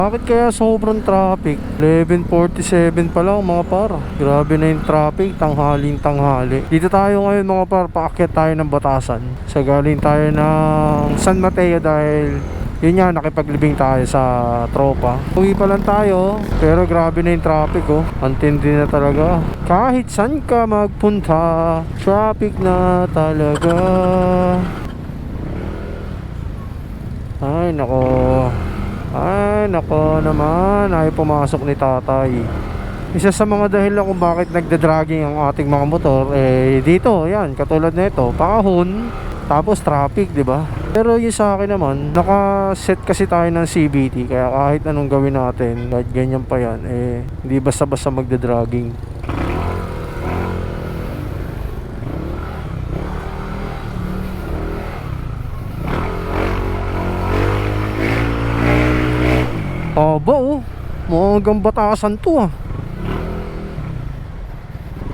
Bakit kaya sobrang traffic? 11:47 pa lang mga par. Grabe na yung traffic, tanghaling tanghali. Dito tayo ngayon mga par, paakyat tayo ng Batasan. Sa galing tayo ng San Mateo dahil yun nga, nakipaglibing tayo sa tropa. Uwi pa lang tayo, pero grabe na yung traffic oh. Antindi na talaga. Kahit saan ka magpunta, traffic na talaga. Ay nako naman, ayaw pumasok ni tatay. Isa sa mga dahilan kung bakit nagda-dragging ang ating mga motor dito, yan, katulad nito, pakahon, tapos traffic, di ba? Pero yung sa akin naman, naka-set kasi tayo ng CVT, kaya kahit anong gawin natin, kahit ganyan pa yan, hindi basta-basta magda-dragging. Aba oh, mukhang Batasan to ah.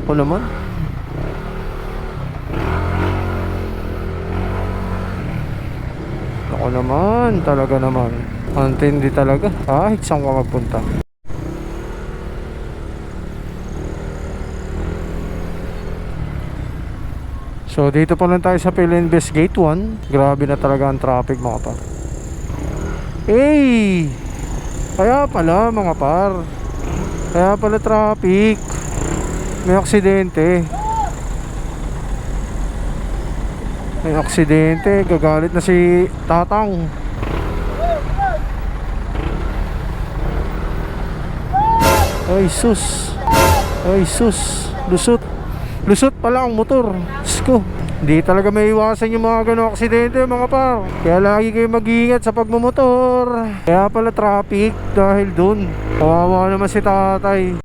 O naman. Ako naman, talaga naman. Antindi talaga. Kahit saan ka magpunta. So dito pa lang tayo sa Philinvest Gate 1. Grabe na talaga ang traffic mga par. Kaya pala mga par, kaya pala traffic. May aksidente. Gagalit na si Tatang. Ay sus. Lusot pala ang motor. Sko. Hindi talaga may iwasan yung mga ganong aksidente mga par. Kaya lagi kayo mag-iingat sa pagmumotor. Kaya pala traffic dahil dun. Kawawa naman si tatay.